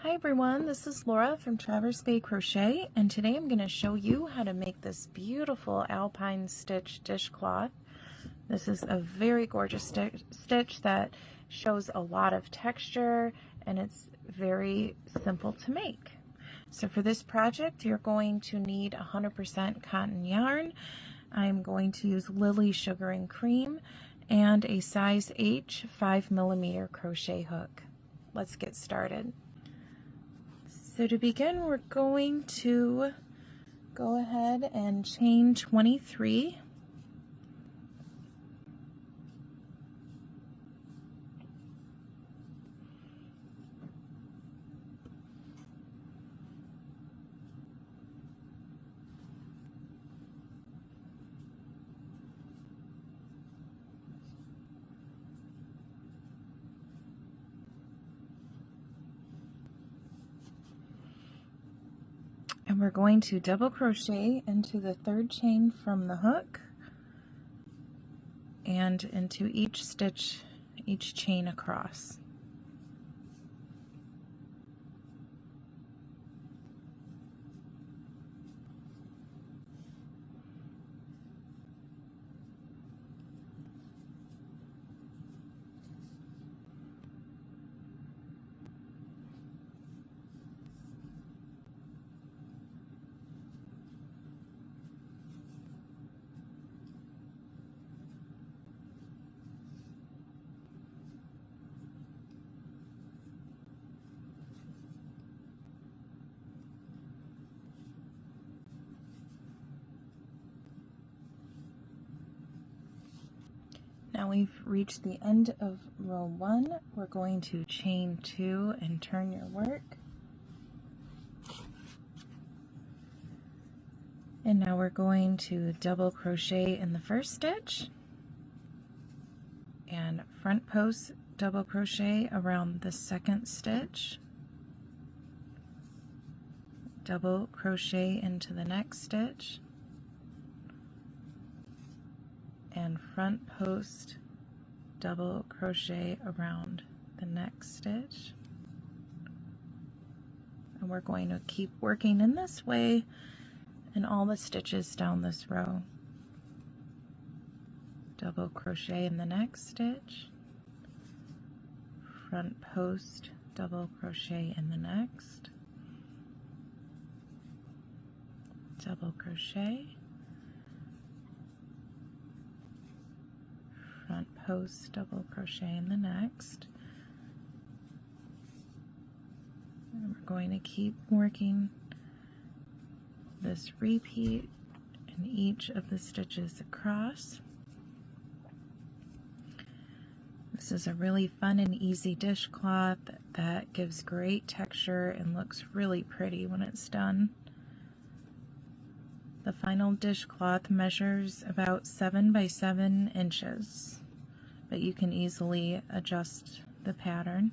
Hi everyone, this is Laura from Traverse Bay Crochet, and today I'm going to show you how to make this beautiful Alpine stitch dishcloth. This is a very gorgeous stitch that shows a lot of texture and it's very simple to make. So for this project you're going to need 100% cotton yarn. I'm going to use Lily Sugar and Cream and a size H 5mm crochet hook. Let's get started. So to begin, we're going to go ahead and chain 23. And we're going to double crochet into the third chain from the hook and into each stitch, each chain across. Now we've reached the end of row 1. We're going to chain 2 and turn your work. And now we're going to double crochet in the first stitch and front post double crochet around the second stitch, double crochet into the next stitch, and front post double crochet around the next stitch. And we're going to keep working in this way in all the stitches down this row. Double crochet in the next stitch, front post double crochet in the next, double crochet, front post double crochet in the next, and we're going to keep working this repeat in each of the stitches across. This is a really fun and easy dishcloth that gives great texture and looks really pretty when it's done. The final dishcloth measures about 7 by 7 inches, but you can easily adjust the pattern.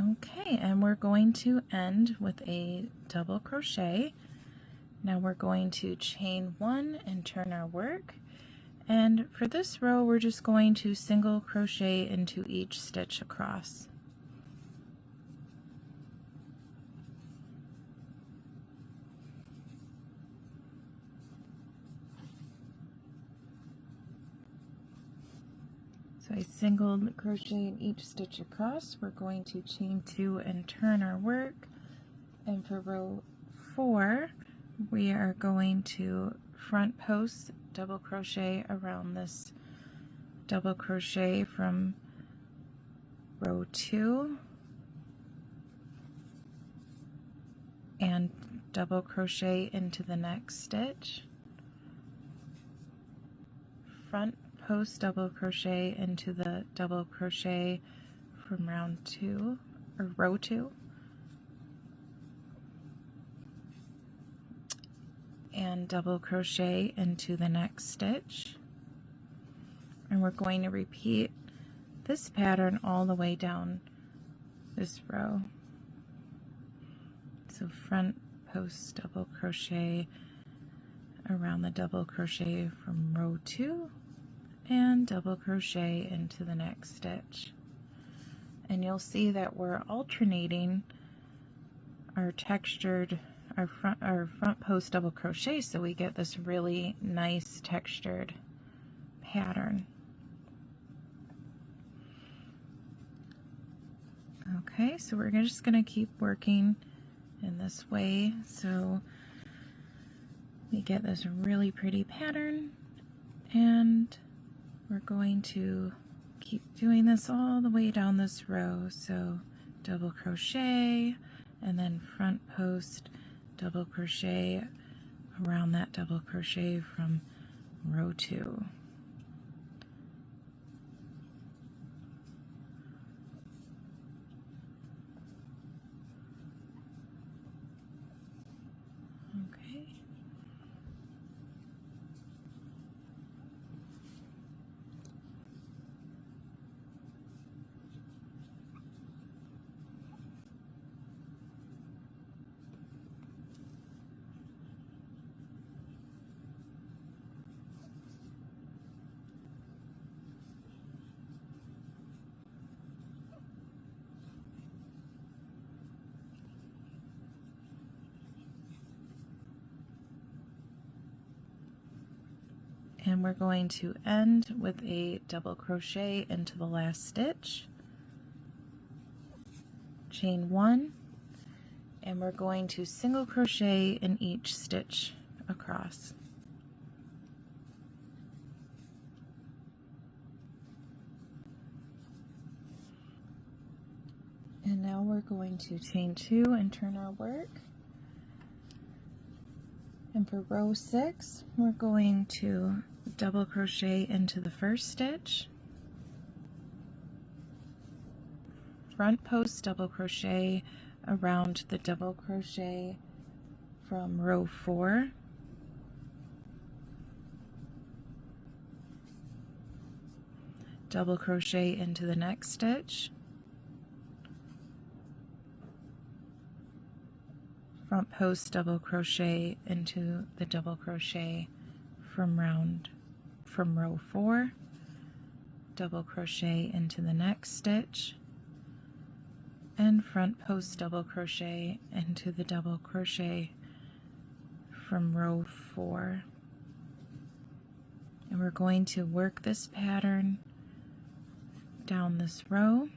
Okay, and we're going to end with a double crochet. Now we're going to chain 1 and turn our work. And for this row, we're just going to single crochet into each stitch across. So I single crochet in each stitch across. We're going to chain 2 and turn our work. And for row 4, we are going to front post double crochet around this double crochet from row 2 and double crochet into the next stitch, front post double crochet into the double crochet from round 2 or row 2, and double crochet into the next stitch. And we're going to repeat this pattern all the way down this row. So front post double crochet around the double crochet from row 2 and double crochet into the next stitch. And you'll see that we're alternating our textured, our front post double crochet, so we get this really nice textured pattern. Okay, so we're just going to keep working in this way so we get this really pretty pattern, and we're going to keep doing this all the way down this row. So double crochet and then front post double crochet around that double crochet from row 2. Okay. And we're going to end with a double crochet into the last stitch, chain 1, and we're going to single crochet in each stitch across. And now we're going to chain 2 and turn our work. And for row 6, we're going to double crochet into the first stitch, front post double crochet around the double crochet from row 4, double crochet into the next stitch, front post double crochet into the double crochet from row 4, double crochet into the next stitch, and front post double crochet into the double crochet from row 4. And we're going to work this pattern down this row.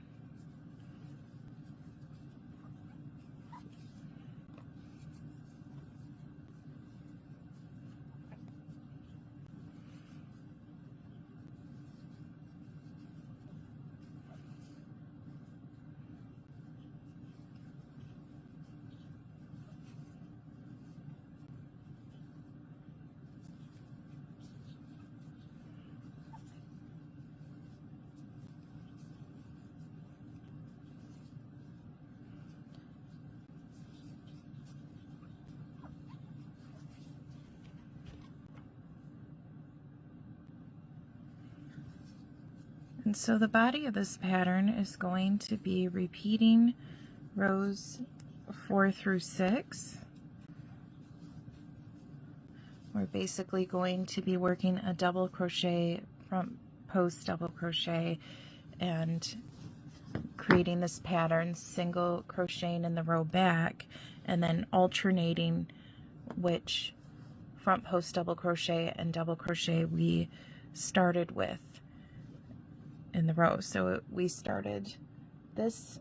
And so the body of this pattern is going to be repeating rows 4 through 6. We're basically going to be working a double crochet, front post double crochet, and creating this pattern, single crocheting in the row back, and then alternating which front post double crochet and double crochet we started with in the row. So we started this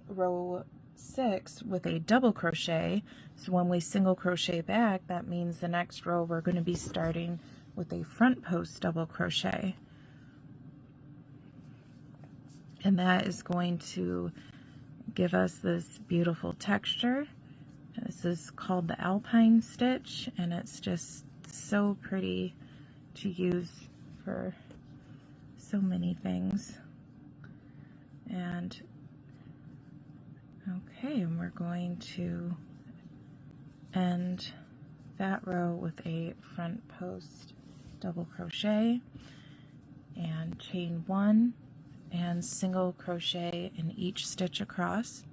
row 6 with a double crochet, so when we single crochet back, that means the next row we're going to be starting with a front post double crochet, and that is going to give us this beautiful texture. This is called the Alpine stitch, and it's just so pretty to use for so many things. And Okay, and we're going to end that row with a front post double crochet and chain 1 and single crochet in each stitch across.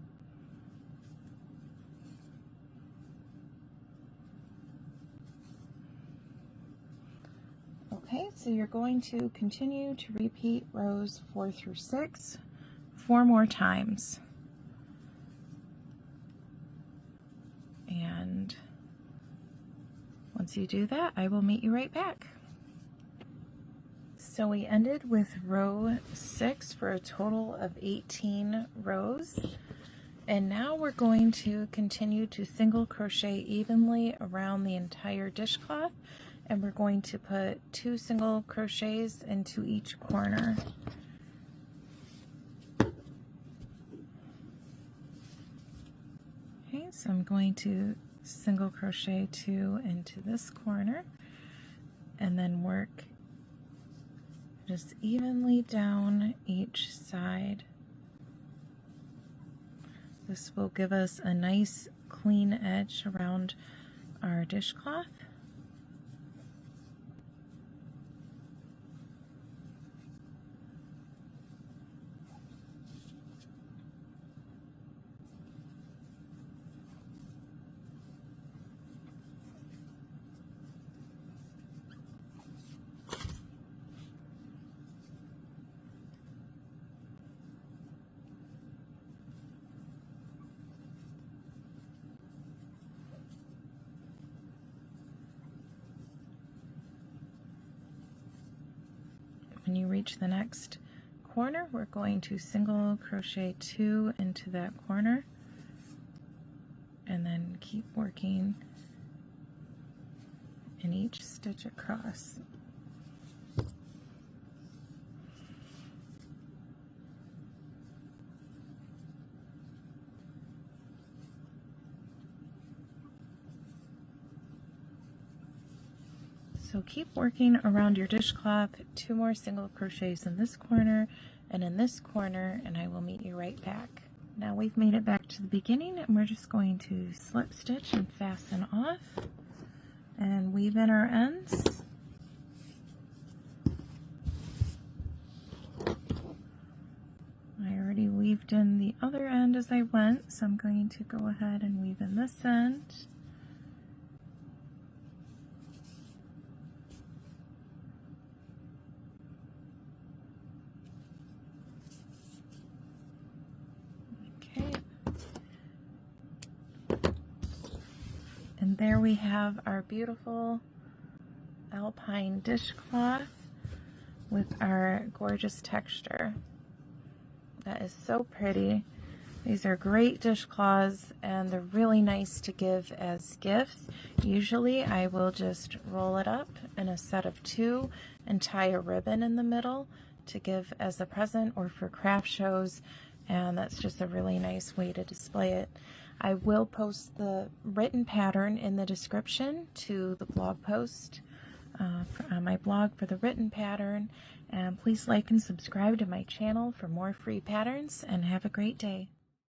Okay, so you're going to continue to repeat rows 4 through 6 4 more times. And once you do that, I will meet you right back. So we ended with row 6 for a total of 18 rows. And now we're going to continue to single crochet evenly around the entire dishcloth, and we're going to put 2 single crochets into each corner. Okay, so I'm going to single crochet 2 into this corner and then work just evenly down each side. This will give us a nice clean edge around our dishcloth. When you reach the next corner, we're going to single crochet 2 into that corner and then keep working in each stitch across. So keep working around your dishcloth, 2 more single crochets in this corner and in this corner, and I will meet you right back. Now we've made it back to the beginning, and we're just going to slip stitch and fasten off and weave in our ends. I already weaved in the other end as I went, so I'm going to go ahead and weave in this end. And there we have our beautiful Alpine dishcloth with our gorgeous texture. That is so pretty. These are great dishcloths and they're really nice to give as gifts. Usually I will just roll it up in a set of 2 and tie a ribbon in the middle to give as a present or for craft shows, and that's just a really nice way to display it. I will post the written pattern in the description to the blog post on my blog for the written pattern, and please like and subscribe to my channel for more free patterns, and have a great day.